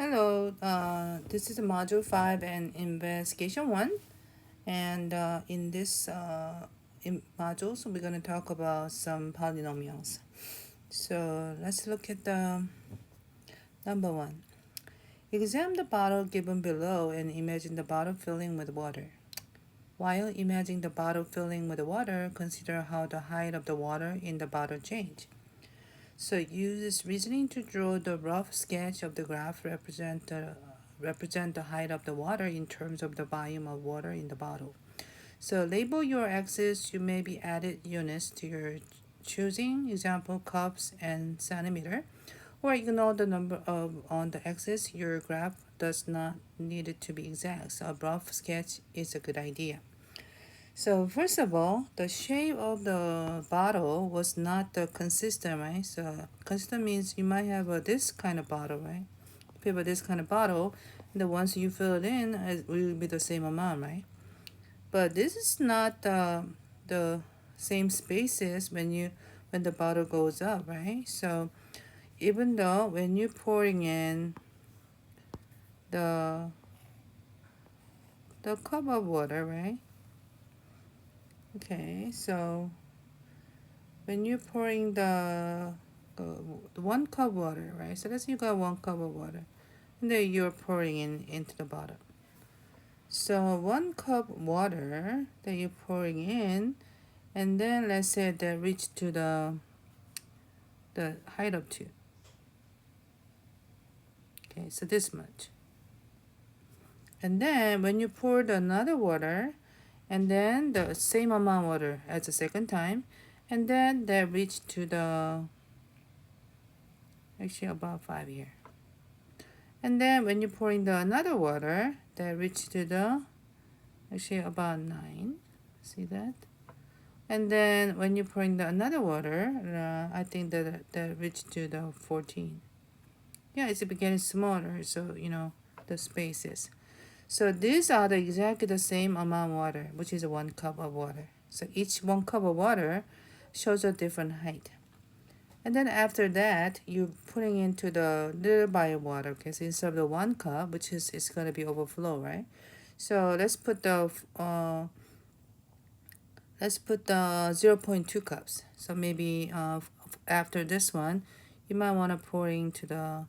Hello, this is Module 5 and Investigation 1. And in this modules, we're going to talk about some polynomials. So let's look at the number 1. Examine the bottle given below and imagine the bottle filling with water. While imagining the bottle filling with water, consider how the height of the water in the bottle change. So use this reasoning to draw the rough sketch of the graph represent the height of the water in terms of the volume of water in the bottle. So label your x's. You may be added units to your choosing, example cups and centimeter, or ignore the number of on the x's. Your graph does not need it to be exact. So a rough sketch is a good idea. So first of all, the shape of the bottle was not consistent, right? So consistent means you might have this kind of bottle, right? If you have this kind of bottle, the once you fill it in, it will be the same amount, right? But this is not the same spaces when the bottle goes up, right? So even though when you're pouring in the cup of water, right? Okay, so when you're pouring uh, the 1 cup water, right? So let's say you got 1 cup of water, and then you're pouring into the bottle. So 1 cup water that you're pouring in, and then let's say that reach to the height of 2. Okay, so this much. And then when you pour the another water, and then the same amount of water as the second time, and then that reach to the actually about 5 here. And then when you pour in the another water, that reach to the actually about 9. See that? And then when you pour in the another water, I think that reach to the 14. Yeah, it's getting smaller, so the spaces. So these are exactly the same amount of water, which is 1 cup of water. So each 1 cup of water shows a different height. And then after that, you're putting into the little bit of water. Okay, so instead of the 1 cup, which is it's gonna be overflow, right? So let's put the 0.2 cups. So maybe after this one, you might want to pour into the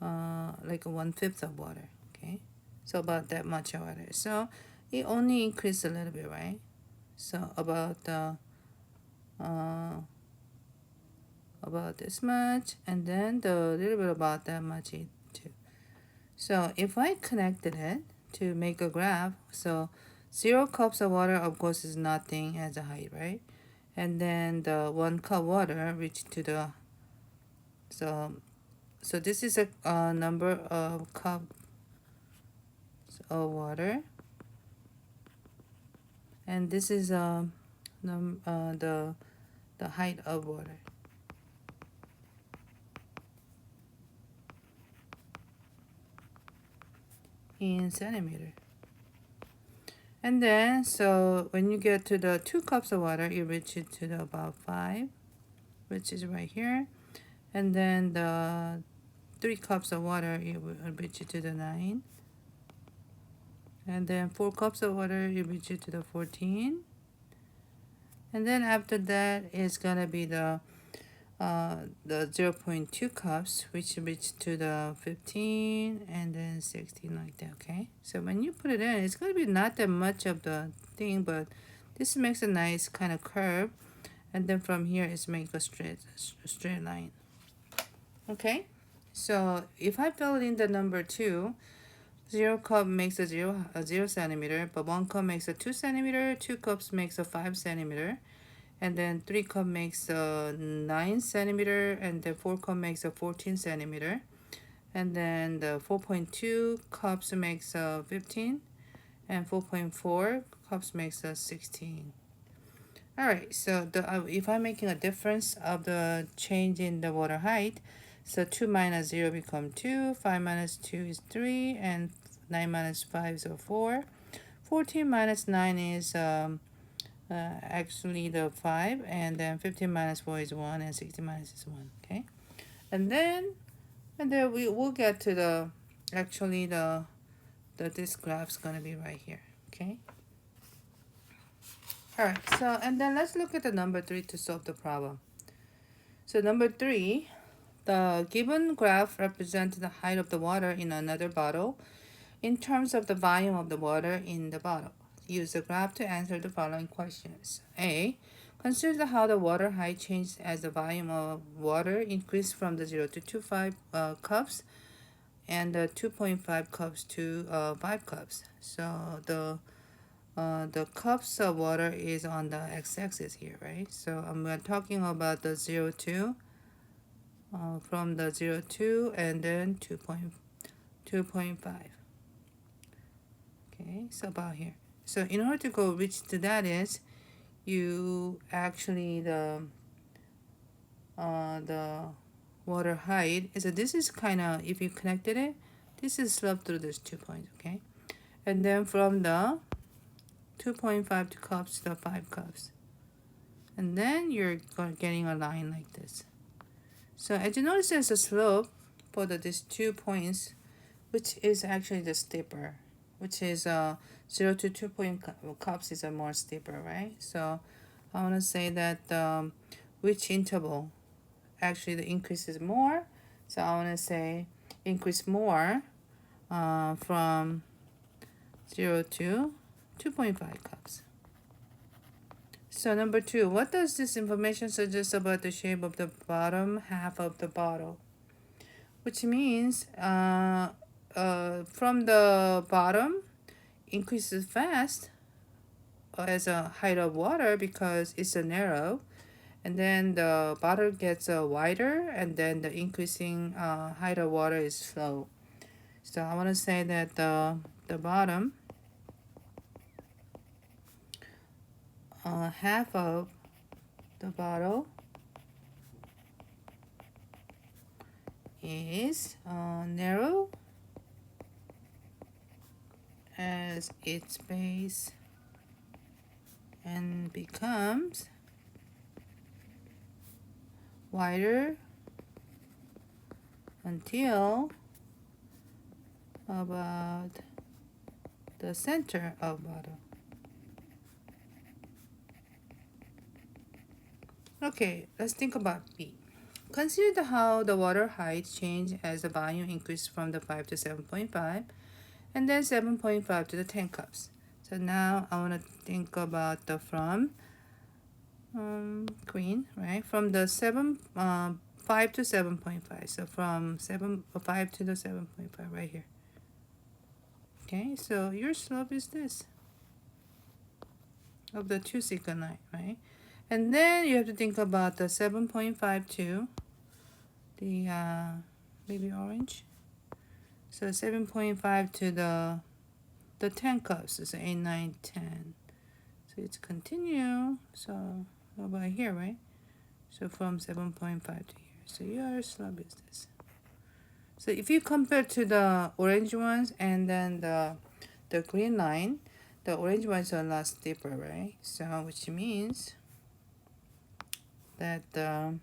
like 1/5 of water. Okay, so about that much of water. So it only increased a little bit, right? So uh, about this much, and then the little bit about that much too. So if I connected it to make a graph, so 0 cups of water of course is nothing as a height, right? And then the 1 cup water reached to the so so this is a number of cups of water, and this is the height of water in centimeter. And then, so when you get to the 2 cups of water, you reach it to the about 5, which is right here. And then the 3 cups of water, you will reach it to the 9. And then 4 cups of water, you reach it to the 14. And then after that, it's gonna be the 0.2 cups, which reach to the 15 and then 16 like that. Okay, so when you put it in, it's going to be not that much of the thing, but this makes a nice kind of curve, and then from here it's make a straight line. Okay, so if I fill in the number 2, 0 cup makes a 0 centimeter, but 1 cup makes a 2 centimeter, 2 cups makes a 5 centimeter, and then 3 cup makes a 9 centimeter, and then 4 cup makes a 14 centimeter, and then the 4.2 cups makes a 15, and 4.4 cups makes a 16. All right, so if I'm making a difference of the change in the water height, so 2 minus 0 become 2, 5 minus 2 is 3, and 9 minus 5 is 4. 14 minus 9 is actually the 5, and then 15 minus 4 is 1, and 16 minus is 1. Okay, and then we will get to the Actually, this graph's gonna be right here. Okay. All right. So and then let's look at the number 3 to solve the problem. So number 3, the given graph represents the height of the water in another bottle in terms of the volume of the water in the bottle. Use the graph to answer the following questions. A. Consider how the water height changed as the volume of water increased from the 0 to 2.5 cups and 2.5 cups to 5 cups. So the cups of water is on the x-axis here, right? So I'm talking about the 0 to from the 0 to and then 2.5. Okay, so about here. So in order to go reach to that is you actually the water height is this is kind of, if you connected it, this is slope through those 2 points. Okay, and then from the 2.5 to cups to the 5 cups, and then you're getting a line like this. So as you notice, there's a slope for these 2 points, which is actually the steeper, which is 0 to 2 point cups is a more steeper, right? So I want to say that which interval actually the increase is more. So I want to say increase more from 0 to 2.5 cups. So number 2, what does this information suggest about the shape of the bottom half of the bottle? Which means from the bottom increases fast as a height of water because it's a narrow, and then the bottle gets wider, and then the increasing height of water is slow. So I want to say that the bottom half of the bottle is narrow as its base and becomes wider until about the center of bottle. Okay, let's think about B. Consider how the water height changed as the volume increased from the 5 to 7.5 and then 7.5 to the 10 cups. So now I want to think about the from green, right? From the 5 to 7.5. So from 5 to the 7.5 right here. Okay, so your slope is this of the 2 secant line, right? And then you have to think about the 7.5 to the baby orange. So 7.5 to the 10 cups is 8, 9, 10. So it's continue. So about here, right? So from 7.5 to here. So your slope is this. So if you compare to the orange ones and then the green line, the orange ones are a lot steeper, right? So which means that the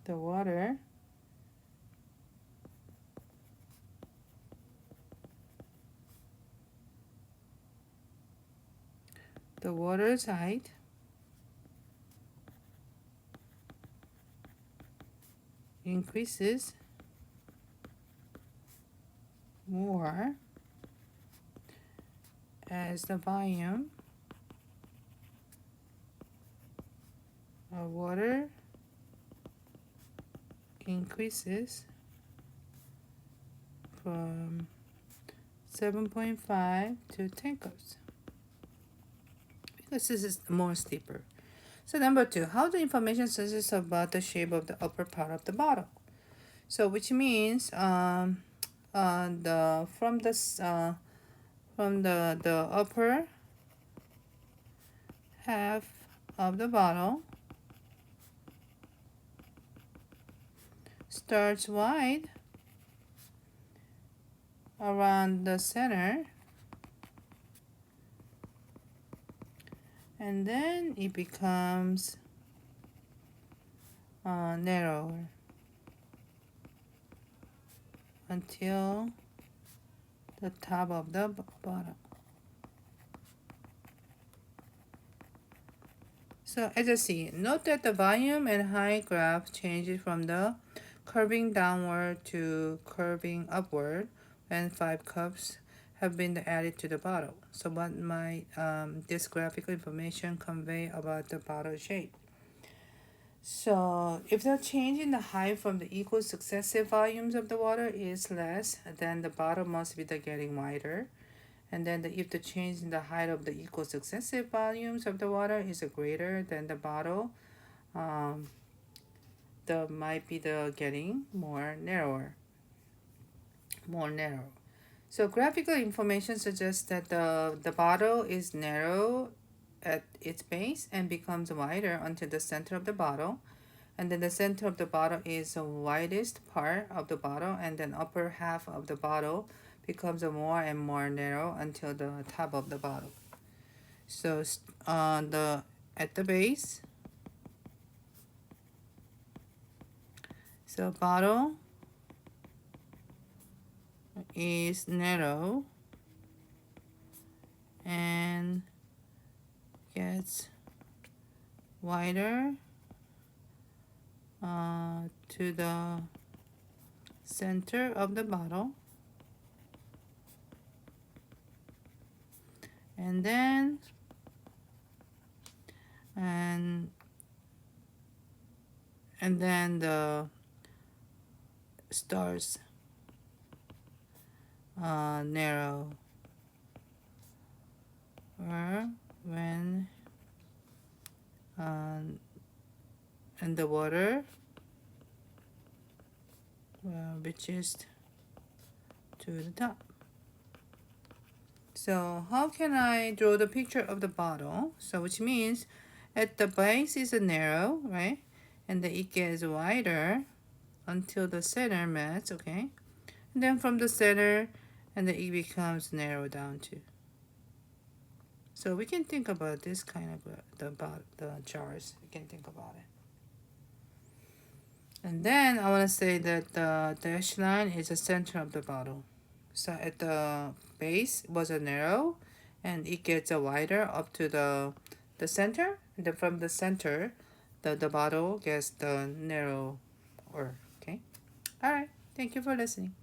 water the water's height increases more as the volume of water increases from 7.5 to 10 cups because this is more steeper. So number 2, how the information suggests about the shape of the upper part of the bottle. So which means the from the upper half of the bottle starts wide around the center, and then it becomes narrower. until the top of the bottle. So as you see, note that the volume and height graph changes from the curving downward to curving upward when 5 cups have been added to the bottle. So what might this graphical information convey about the bottle shape? So if the change in the height from the equal successive volumes of the water is less, then the bottle must be getting wider. And then if the change in the height of the equal successive volumes of the water is greater than the bottle, um, the might be getting more narrow. So graphical information suggests that the bottle is narrow at its base and becomes wider until the center of the bottle. And then the center of the bottle is the widest part of the bottle, and then upper half of the bottle becomes more and more narrow until the top of the bottle. So the at the base, so bottle is narrow and gets wider to the center of the bottle, and then the starts narrow or when and the water reaches to the top. So how can I draw the picture of the bottle? So which means at the base is narrow, right? And then it gets wider until the center meets, okay? And then from the center, and then it becomes narrow down too. So we can think about this kind of the jars. We can think about it. And then I want to say that the dash line is the center of the bottle. So at the base was a narrow, and it gets a wider up to the center. And then from the center, the bottle gets the narrower. Okay. All right. Thank you for listening.